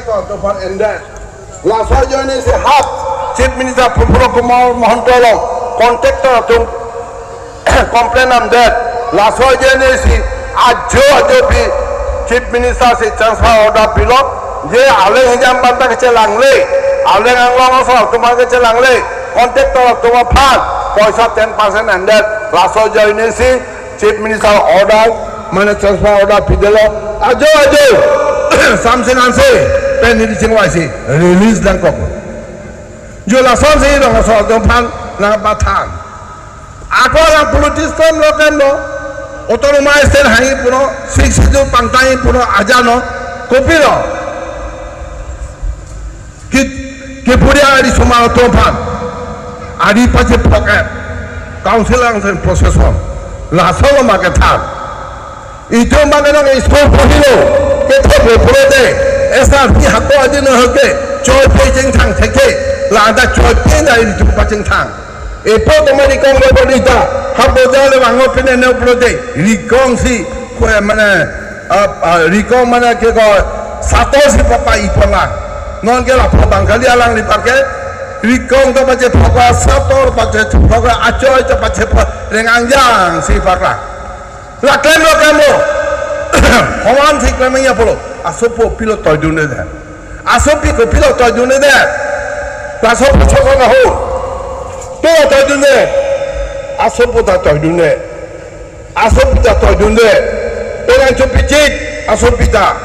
contact of the fund and that. Last year is a half Chief Minister Pupuro Kumar Mohantolo contactor of the complain on that. Last year is a Joe Chief Minister se transfer order below. Je ale hijam banta ke langle, ale nganglong so tumar ke langle. Contactor of the fund, poisa 10% and that. Last year is Chief Minister order, mana transfer order pidelo. Ajo Samson Anse, pen di Singwasi, release dan kok. Jo la sonse dong so dompan na batan. Ako lang politiskan lo kan lo. Otoroma state hangi puno, six itu pangtai puno aja no. Kopi lo. Kemudian di semua dompan. Adi pasti pocket. Council lang sen prosesor. La solo maketan. Itu mana nang school pohilo. Kita berprode, esar di hakku aja no hake, coy pejeng tang teke, lada coy pejeng dari jumpa jengtang. Epo teman ikong berita, hakku jalan wango pene no prode, rikong si, kue mana, rikong mana keko satu si papa ipola, non ke lapor bangkali alang dipakai, rikong tu baca pokok satu baca pokok acoy tu baca renganjang si pakla, lakem lo. Hawan sih kemana polo, asopo pilot toy dunia deh, asopi ko pilot toy dunia deh, asopo cakap ngahu, pilot toy dunia, asopo tak toy dunia, asopi tak toy dunia, orang copi cik, asopi tak,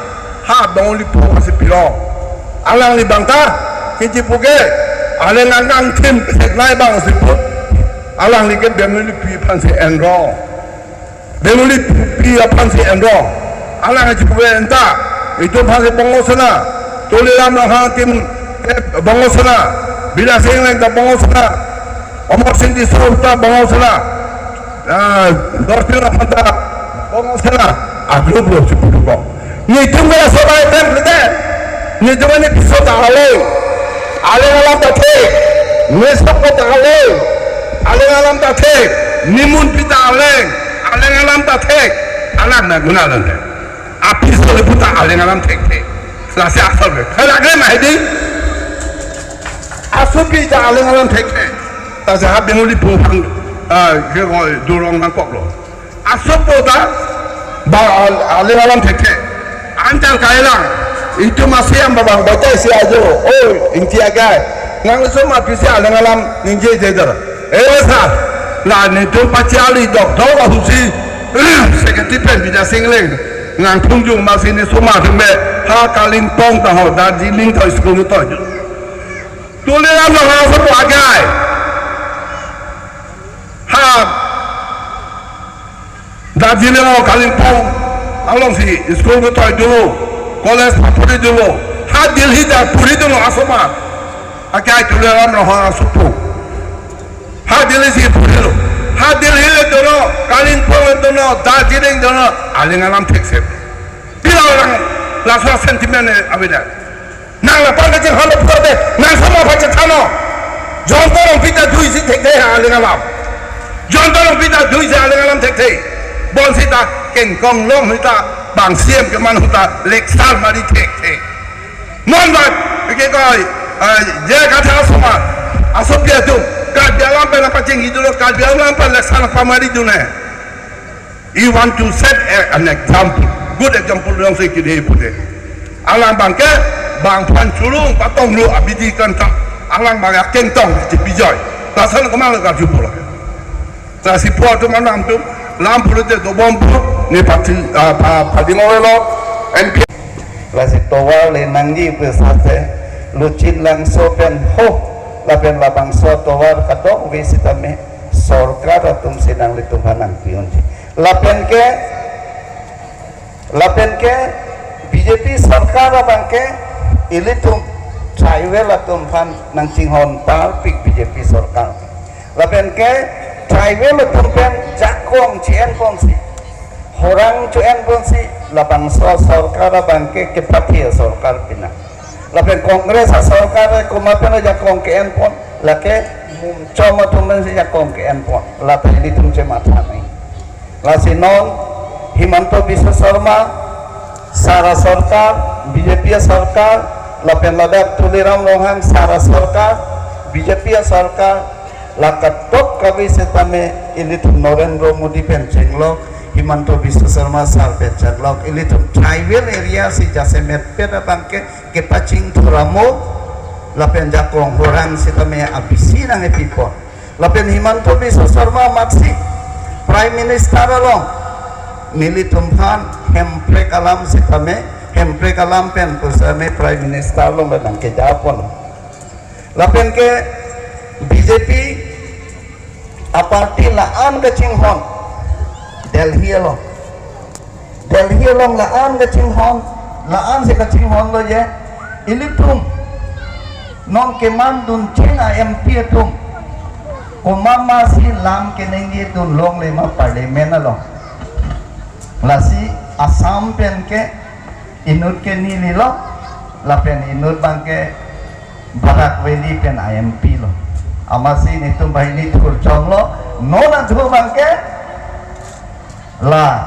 bangun di puluh masih pilot, alang di bangta, kecil puke, alang angang tim, naik bang siput, alang di ken benuli pi pansi enro. Benuli pi pansi endo, alang aja punya entah itu pansi bangosana, tuliram lah tim bangosana, bila sehingga kita bangosana, omor sindi sulta bangosana, dorpil lah mata bangosana, aglo belum cukup kok. Ni itu mana sobat template, ni itu mana pisau takaleng, alang alam tatek, mesok takaleng, alang alam tatek, nimun pita aleng. Aleng alam tak tek, alam nak guna lande. Api soleh puta aleng alam tek. Selasa asal ber. Kalau agak mahdi, asupi tak aleng alam tek. Tak sah benguli pulang, kau dorong mangkok lo. Asup puta, aleng alam tek. Antar kailang, itu masih yang babang baca si ajo. Oh, inti agak. Ngang semua pisi aleng alam ninje jeder. Sah. Lah ni tu pacali doktor ahusi sekretariat bisa singleng ngang tunjung masih ni semua tembe ha Kalimpong tahu Darjeeling tahu sekolah tahu tulisan lah apa agai ha Darjeeling atau Kalimpong along si sekolah tahu dulu kolej puri dulu ha Delhi dah puri dulu asma agai tulisan lah supu Hadir si purilu, hadir hilir dono, Kalimpong dono, Darjeeling dono, aling alam teksep. Bila orang langsung sentimen abida, nang lapar kecil halu perde, nang sama baca tano, jontor orang pita dui si tekte aling alam, jontor orang pita dui si aling alam tekte, bon sita kengkong long kita bang siem keman kita leksal mari tekte, non bat, kekoi, dia kata semua, asal dia tu. Kalau dalam pacing itu loh, kalau dalam pelaksanaan pamari dunia, you want to set an example, good example yang saya kira itu. Alang bangke, bang pancurung, patong lu abidi kentang, alang bangke kentong di bijay, tasan kemana kau jumpa lah. Saya si puas tu mana tu, lampu itu tu bombu, ni pati ngawelo, NP. Lasi towal lenangi besar, lucin langsung pen ho. Lapen labang soto war kadok visitame sorkar atum sinang litum hanang pionji lapen ke BJP sarkar bangke ilitum traivel atum fan nang cinghon palpik BJP sarkar lapen ke traivel atum pen jakong cien pongsi horang cien pongsi labang sarkar bangke kepatia sarkar pina lapen kongres sarkar kumapen aja kongkeen pon lake cuma tumen saja kongkeen pon lapen di tumce matani lasinon Himanto Biswa Sarma Sara sarkar BJP sarkar lapen ladak tuliram longhang sara sarkar BJP sarkar lakat top kami setame ini tu Narendra Modi pencenglok Himanto Biswa Sarma sar pencenglok ini tu tribal area si Jasemet peda bangke kepacing turamo lapen jakong orang setame abisi nang people lapen Himanto Biswa Sarma maksi Prime Minister long militum han hempre kalam setame hempre kalam pen pusame Prime Minister long benang ke Japon lapen ke BJP aparti laan ke Chinghon Delhi long laan ke Chinghon laan se ke Chinghon lo je ilitum non keman dun China MP tum umama si lam ke nengi dun long lema parliament long lasi Assam pen ke inut ke nili lo lapen inut bangke Barak Valley pen IMP lo amasi nitum bahini tur chong lo nona thu bangke la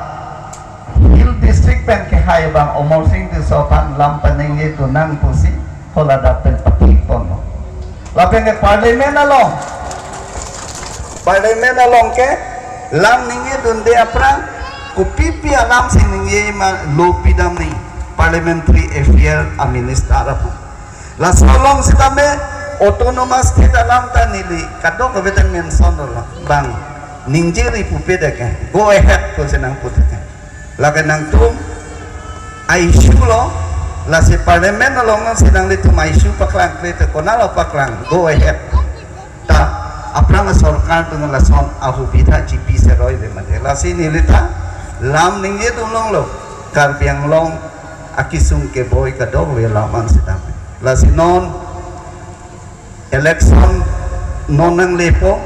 Hill District pen ke hai bang Omor Singh tu sopan lam penengi tu nang pusi hola dapen patik ton lo lapen ke parliament along ke lam ningi dun de aprang kupipi alam siningi ma lopi damni parliamentary affair a minister apa la solong sitame autonomous state alam tanili kadok kebetan mention lo bang ningjeri pupeda ke go ahead ko senang putaka la kanang tum ISU lo la si parliament along sinang litu ISU paklang krete konalo paklang go ahead ta aprang sarkar dengan lason ahubita GP seroi de made la sini lita lam ningye tulong lo karpiang long akisung ke boy kadong we laman sidam la sinon election nonang lepo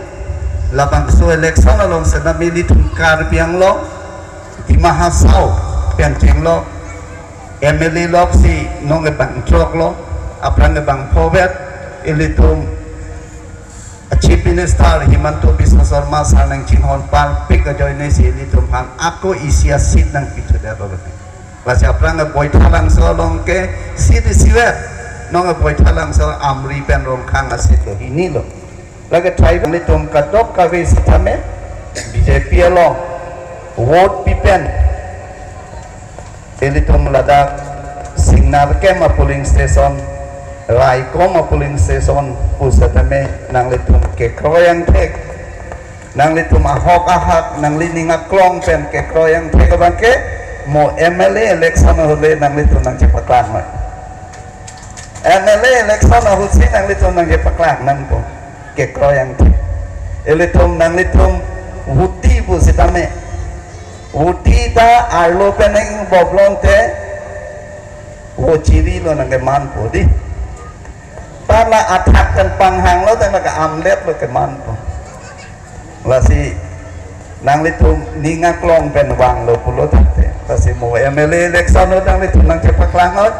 labang so election along sedam militum karpiang lo di mahasau pianteng lo MLA lo si nong bang trok lo aprang bang pobet ilitum Chief Minister Himanto Biswa Sarma sarang Chinghon pal pik ajoy si ini tumpan aku isia sit nang pitu dah bagai lasi aprang boy thalang solong ke sit siwet nong boy thalang so amri pen rong khang asit lo ini lo lagi tribe ni tum kadok kawe sitame BJP lo vote pipen ini tum ladak signal ke ma polling station Rai koma polling station pusatame nang litum ke kroyang tek nang litum ahok nang lininga klong pen ke kroyang tek bangke mo MLA election hole nang litum nang cepaklang MLA election hole nang litum nang cepaklang nang po ke kroyang tek elitum nang litum wuti pusatame wuti ta arlo peneng boblong te wo ciri lo nang ke man po di Tala atakkan panghang lo tapi ke amlet lo ke mantu. Lasi nang litum ninga klong pen wang lo pulo tate. Lasi mo MLA election lo nang litum nang cepak langot.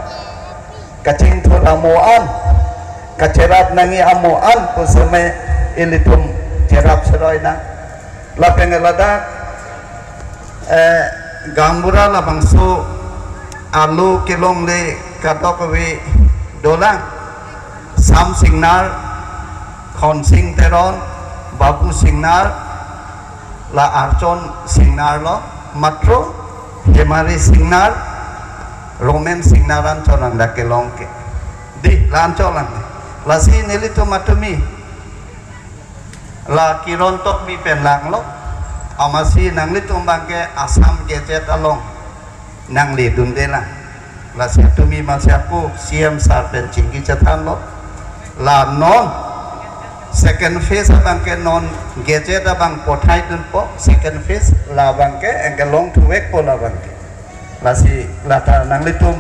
Kacing tu amuan, kacerap nangi amuan pusame ilitum cerap seroy na. Lapeng ladak gambura la bangso alu kilong le katok we dolang. Sam Singnar, Khon Sing Teron, Babu Singnar, La Archon Singnar lo, Matro, Hemari Singnar, Roman Singnaran Chonan Dake Longke. Di Lancholan, La Si Nilito Matumi, La Kirontok Mi Penlang lo, Amasi Nang Litum Bangke Asam Gejet Along, Nang Lidun Dela, La Si Tumi Masyaku, CM Sarpen Cinggi Chatan lo, La non second phase abang ke non gadget abang pothai dun po second phase la bang ke engke long to wek po la bang ke la si la ta nang litum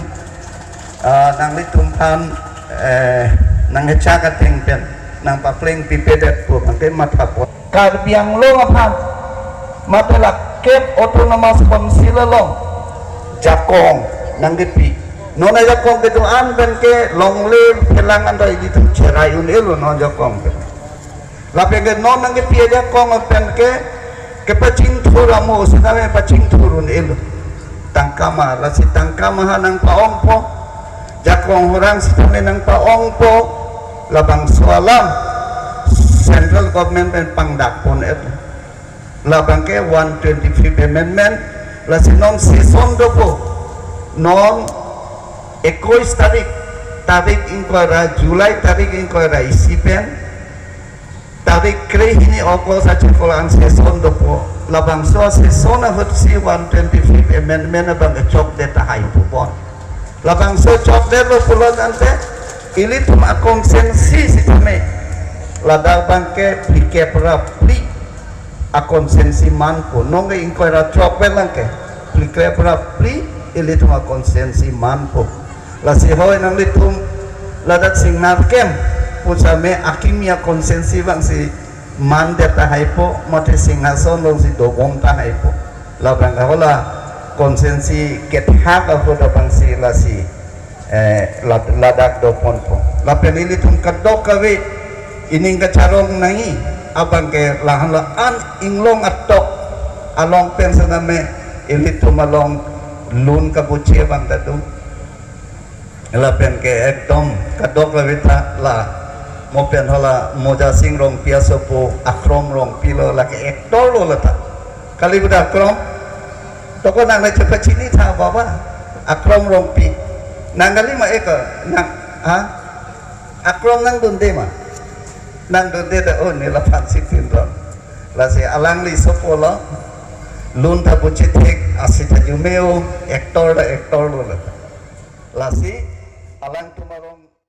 pan nang hecha ka ting pen nang pa pleng pipedet po bang ke matha po kar biang lo apan matela kep autonomous konsila long jakong nang dipi nona jakong gitu an ben ke long le pelangan dai gitu cerai un elo non jakong ke lape ke non nang ke jakong ben ke pacing thuramo sedame pacing thurun elo tangkama la si tangkama hanang paong po jakong orang sitame nang paong po labang sualam central government pen pangdak pon et labang ke 125th amendment la sinom sison do po non 21 tarik inquara Julai tarik inquara isipen tarik krehini opo sa chikolan sison do po labang so sison na si 125th amendment abang chok de tahay po bon labang so chok de lo pulon ante ili tum a konsensi si tame ladang bangke plike pra pli a konsensi man po nonga inquara chok belangke plike pra pli ili tum a konsensi man po la si hoy nang litum ladat sing narkem pusame akimia konsensi bang si man de tahay po mote singhason long si dogong tahay po labang hola konsensi get hak ako da bang si la si ladak do pon po la penili tum kadok kawe ining kacarong nangi abang ke lahan la an inglong atok along pensaname ili tum along lun kabuche bang dadum la pen ke ekdom kadok kawe ta la mo pen hola moja sing rong piaso po akrom rong pilo la ke ekdol lo ta kali budak akrom toko nang na cepat sini ta baba akrom rong pi nang kali ma eka nang akrom nang dunde ma nang dunde da oh ni la pan sitin ron la se alang li sopola lun ta bucitek asita jumeo ektor lo la si alang tumaro